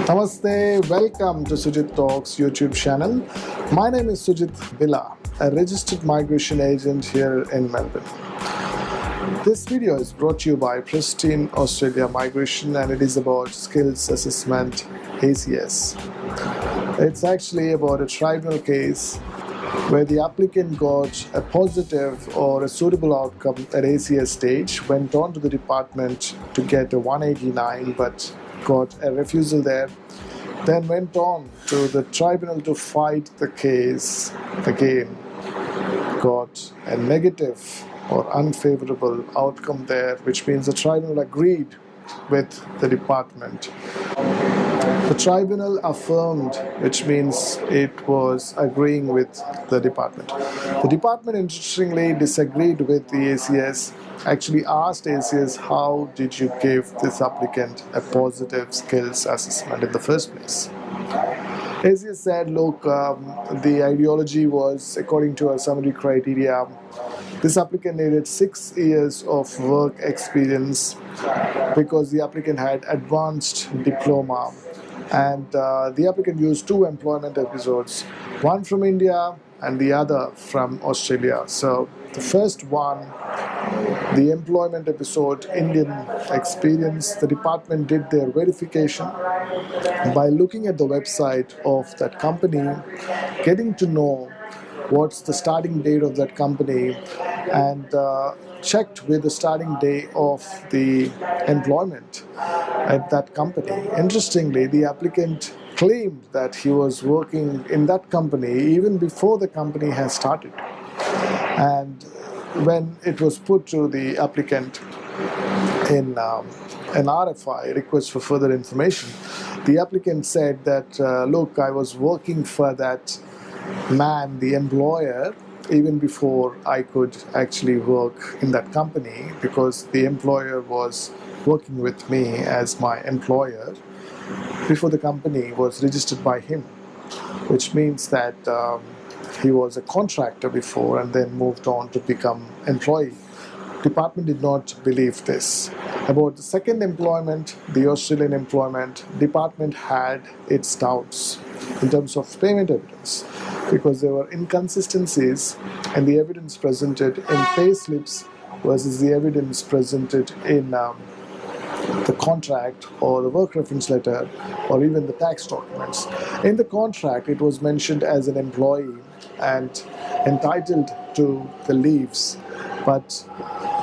Namaste, welcome to Sujith Talks YouTube channel. My name is Sujith Villa, a registered migration agent here in Melbourne. This video is brought to you by Pristine Australia Migration and it is about skills assessment ACS. It's actually about a tribunal case where the applicant got a positive or a suitable outcome at ACS stage, went on to the department to get a 189 but got a refusal there, then went on to the tribunal to fight the case again, got a negative or unfavorable outcome there, which means the tribunal agreed with the department. The tribunal affirmed, which means it was agreeing with the department. The department interestingly disagreed with the ACS, actually asked ACS, how did you give this applicant a positive skills assessment in the first place? ACS said, look, the ideology was, according to our summary criteria, this applicant needed 6 years of work experience because the applicant had advanced diploma, and the applicant used 2 employment episodes, one from India and the other from Australia. So the first one, the employment episode, Indian experience, the department did their verification by looking at the website of that company, getting to know what's the starting date of that company, and checked with the starting day of the employment at that company. Interestingly, the applicant claimed that he was working in that company even before the company has started. And when it was put to the applicant in an RFI, request for further information, the applicant said that, look, I was working for that man, the employer, even before I could actually work in that company, because the employer was working with me as my employer before the company was registered by him, which means that he was a contractor before and then moved on to become employee. Department did not believe this. About the second employment, the Australian employment, department had its doubts in terms of payment evidence, because there were inconsistencies in the evidence presented in pay slips versus the evidence presented in the contract or the work reference letter or even the tax documents. In the contract, it was mentioned as an employee and entitled to the leaves, but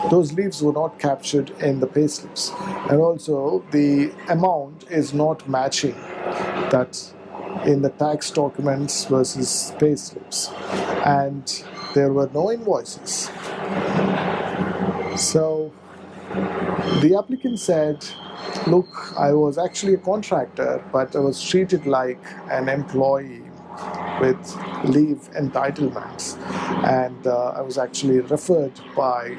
those leaves were not captured in the pay slips, and also the amount is not matching that in the tax documents versus pay slips, and there were no invoices. So the applicant said, look, I was actually a contractor, but I was treated like an employee with leave entitlements, and I was actually referred by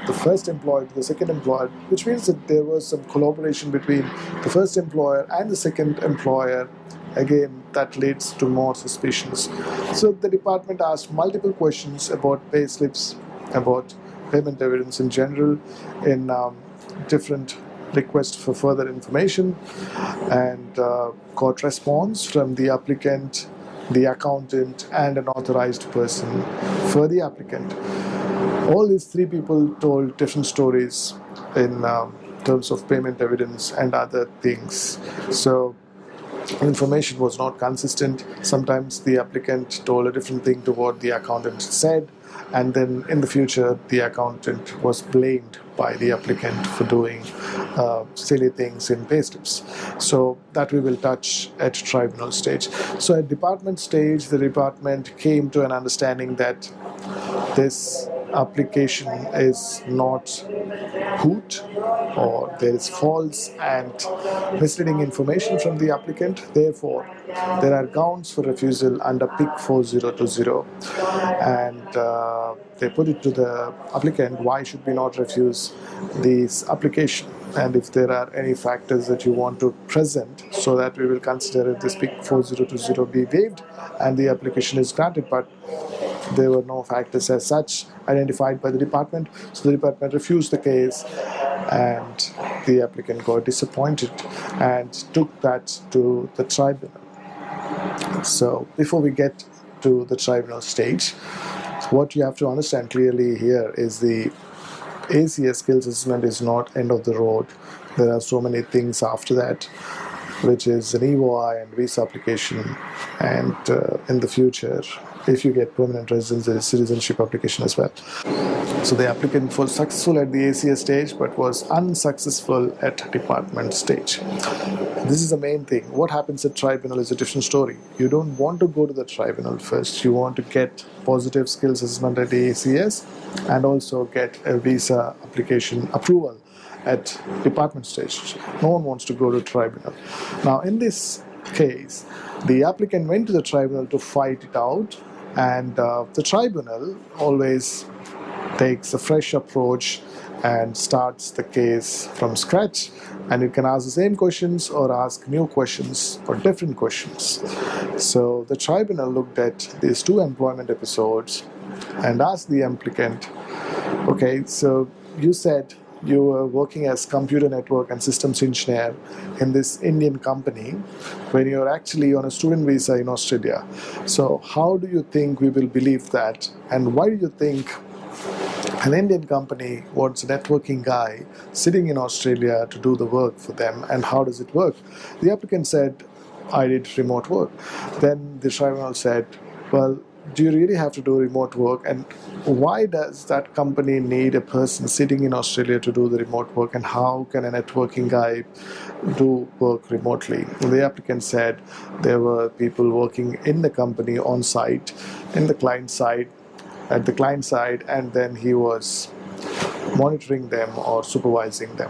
the first employer to the second employer, which means that there was some collaboration between the first employer and the second employer. Again, that leads to more suspicions. So the department asked multiple questions about pay slips, about payment evidence in general, in different requests for further information, and got response from the applicant, the accountant, and an authorized person for the applicant. All these 3 people told different stories in terms of payment evidence and other things. So information was not consistent. Sometimes the applicant told a different thing to what the accountant said, and then in the future the accountant was blamed by the applicant for doing silly things in payslips. So that we will touch at tribunal stage. So at department stage, the department came to an understanding that this application is not hoot, or there is false and misleading information from the applicant. Therefore, there are grounds for refusal under PIC 4020, and they put it to the applicant, why should we not refuse this application, and if there are any factors that you want to present, so that we will consider if this PIC 4020 be waived and the application is granted. But there were no factors as such identified by the department, so the department refused the case, and the applicant got disappointed and took that to the tribunal. So before we get to the tribunal stage, what you have to understand clearly here is the ACS skills assessment is not end of the road. There are so many things after that, which is an EOI and visa application, and in the future, if you get permanent residence, citizenship application as well. So the applicant was successful at the ACS stage but was unsuccessful at department stage. This is the main thing. What happens at tribunal is a different story. You don't want to go to the tribunal first. You want to get positive skills assessment at the ACS and also get a visa application approval at department stage. No one wants to go to tribunal. Now in this case, the applicant went to the tribunal to fight it out, and the tribunal always takes a fresh approach and starts the case from scratch, and you can ask the same questions or ask new questions or different questions. So the tribunal looked at these two employment episodes and asked the applicant, okay, so you said you were working as computer network and systems engineer in this Indian company when you're actually on a student visa in Australia. So how do you think we will believe that? And why do you think an Indian company wants a networking guy sitting in Australia to do the work for them, and how does it work? The applicant said, I did remote work. Then the tribunal said, well, do you really have to do remote work, and why does that company need a person sitting in Australia to do the remote work, and how can a networking guy do work remotely? The applicant said there were people working in the company on site, in the client side, at the client side, and then he was monitoring them or supervising them.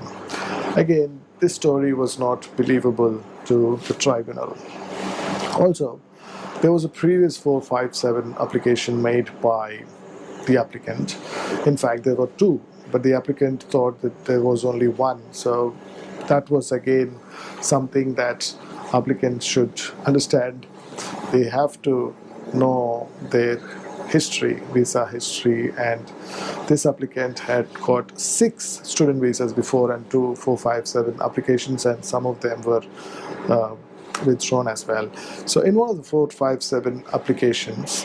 Again, this story was not believable to the tribunal. Also, there was a previous 457 application made by the applicant. In fact, there were two, but the applicant thought that there was only one. So that was again something that applicants should understand. They have to know their history, visa history, and this applicant had got 6 student visas before and 2 457 applications, and some of them were withdrawn as well. So in one of the 457 applications,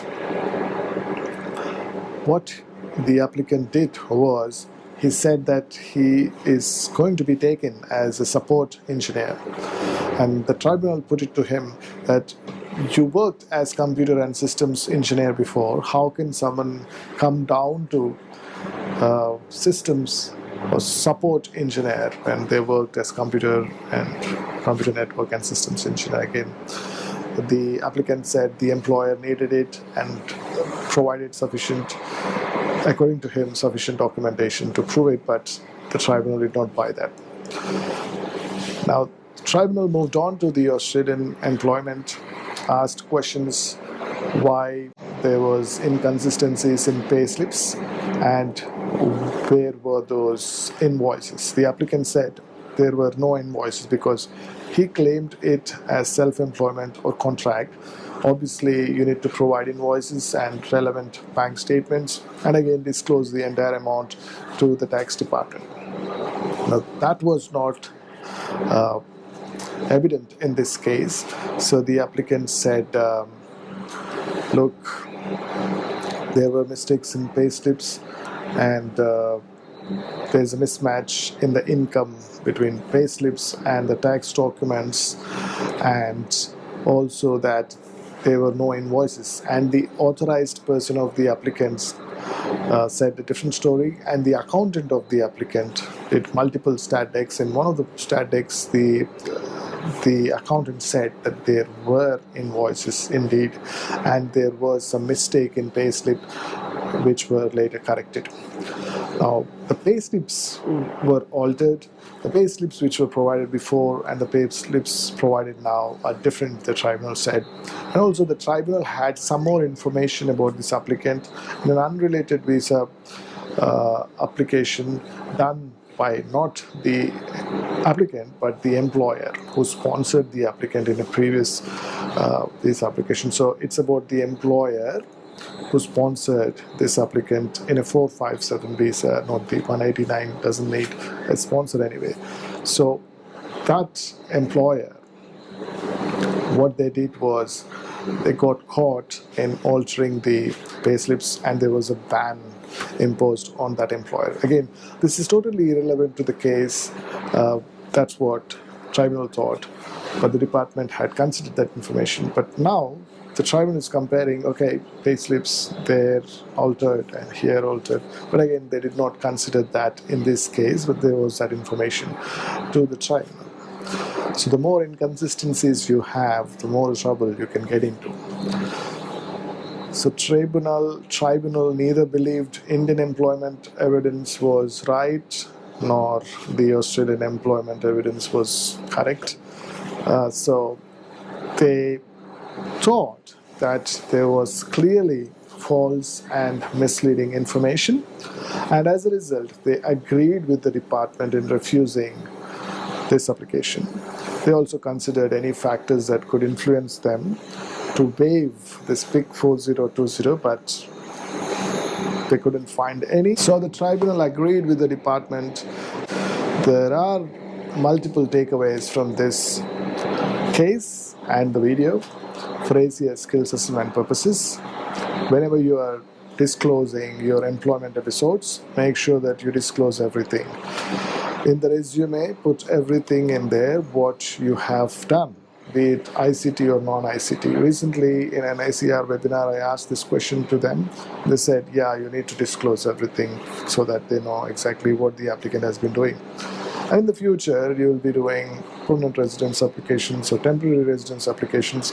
what the applicant did was he said that he is going to be taken as a support engineer, and the tribunal put it to him that you worked as computer and systems engineer before. How can someone come down to systems or support engineer when they worked as computer network and systems engineer? Again, the applicant said the employer needed it and provided sufficient, according to him, sufficient documentation to prove it, but the tribunal did not buy that. Now, the tribunal moved on to the Australian employment, asked questions why there was inconsistencies in pay slips and where were those invoices. The applicant said there were no invoices because he claimed it as self-employment or contract. Obviously, you need to provide invoices and relevant bank statements, and again disclose the entire amount to the tax department. Now, that was not evident in this case. So the applicant said, look, there were mistakes in pay slips, and there's a mismatch in the income between pay slips and the tax documents, and also that there were no invoices. And the authorized person of the applicants said a different story, and the accountant of the applicant did multiple stat decks. In one of the stat decks, the accountant said that there were invoices indeed, and there was some mistake in pay slip which were later corrected. Now, the pay slips were altered. The pay slips which were provided before and the pay slips provided now are different, the tribunal said. And also the tribunal had some more information about this applicant in an unrelated visa application done by not the applicant but the employer who sponsored the applicant in a previous visa application. So it's about the employer who sponsored this applicant in a 457 visa, not the 189, doesn't need a sponsor anyway. So that employer, what they did was they got caught in altering the payslips, and there was a ban imposed on that employer. Again, this is totally irrelevant to the case. That's what tribunal thought, but the department had considered that information. But now the tribunal is comparing, okay, payslips there altered and here altered, but again they did not consider that in this case, but there was that information to the tribunal. So the more inconsistencies you have, the more trouble you can get into. So tribunal neither believed Indian employment evidence was right, nor the Australian employment evidence was correct. So they thought that there was clearly false and misleading information, and as a result they agreed with the department in refusing this application. They also considered any factors that could influence them to waive this PIC 4020, but they couldn't find any. So the tribunal agreed with the department. There are multiple takeaways from this case and the video for ACS skills assessment purposes. Whenever you are disclosing your employment episodes, make sure that you disclose everything. In the resume, put everything in there what you have done, be it ICT or non-ICT. Recently in an ACR webinar, I asked this question to them. They said, yeah, you need to disclose everything so that they know exactly what the applicant has been doing. And in the future, you will be doing permanent residence applications or temporary residence applications.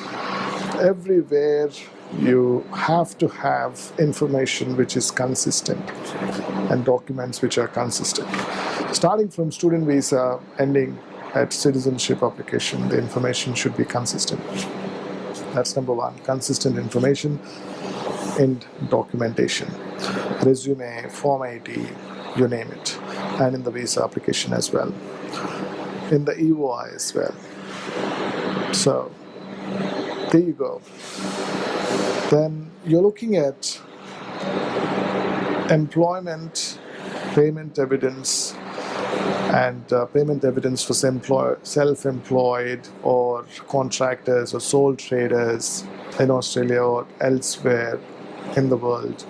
Everywhere you have to have information which is consistent and documents which are consistent. Starting from student visa, ending at citizenship application, the information should be consistent. That's number one, consistent information in documentation. Resume, Form 80, you name it. And in the visa application as well. In the EOI as well. So, there you go. Then you're looking at employment, payment evidence, and payment evidence for self-employed or contractors or sole traders in Australia or elsewhere in the world.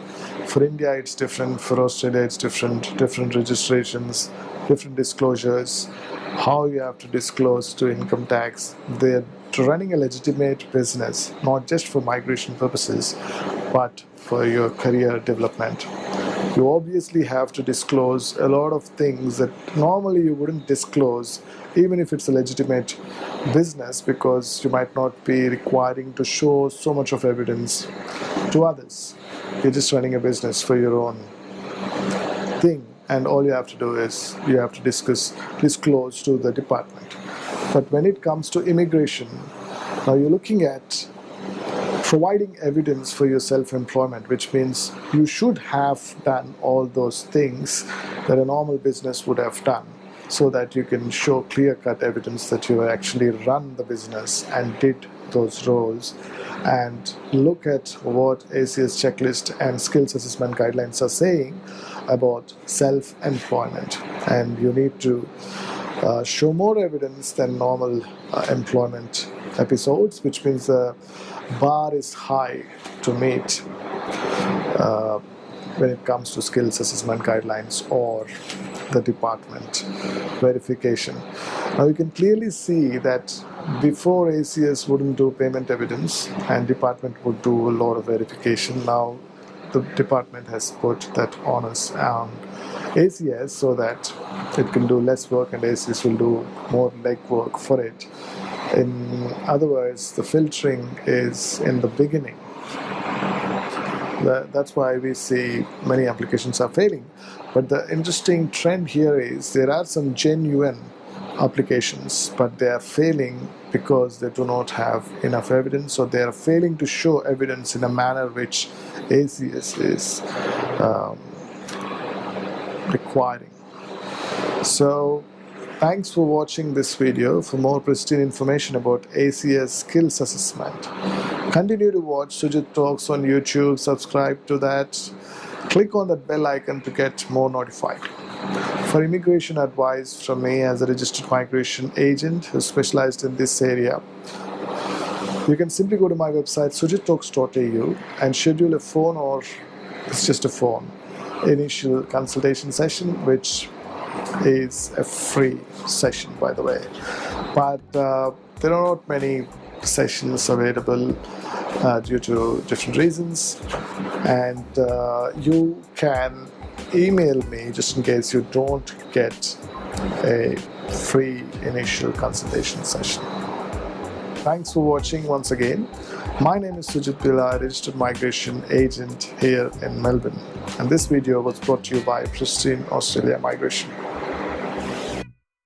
For India it's different, for Australia it's different registrations, different disclosures, how you have to disclose to income tax. They're running a legitimate business, not just for migration purposes, but for your career development. You obviously have to disclose a lot of things that normally you wouldn't disclose, even if it's a legitimate business, because you might not be requiring to show so much of evidence to others. You're just running a business for your own thing, and all you have to do is you have to disclose to the department. But when it comes to immigration, now you're looking at providing evidence for your self-employment, which means you should have done all those things that a normal business would have done, so that you can show clear-cut evidence that you actually run the business and did those roles, and look at what ACS checklist and skills assessment guidelines are saying about self-employment. And you need to show more evidence than normal employment episodes, which means the bar is high to meet when it comes to skills assessment guidelines or the department verification. Now you can clearly see that before ACS wouldn't do payment evidence and department would do a lot of verification. Now the department has put that onus on ACS so that it can do less work and ACS will do more legwork for it. In other words, the filtering is in the beginning. That's why we see many applications are failing. But the interesting trend here is there are some genuine applications, but they are failing because they do not have enough evidence, or they are failing to show evidence in a manner which ACS is requiring. So thanks for watching this video. For more pristine information about ACS skills assessment, continue to watch Sujith Talks on YouTube. Subscribe to that. Click on that bell icon to get more notified. For immigration advice from me as a registered migration agent who specialized in this area, you can simply go to my website sujithtalks.au and schedule a phone, or it's just a phone, initial consultation session, which is a free session, by the way. But there are not many sessions available due to different reasons, and you can email me just in case you don't get a free initial consultation session. Thanks for watching once again. My name is Sujith, a registered migration agent here in Melbourne, and this video was brought to you by Pristine Australia Migration.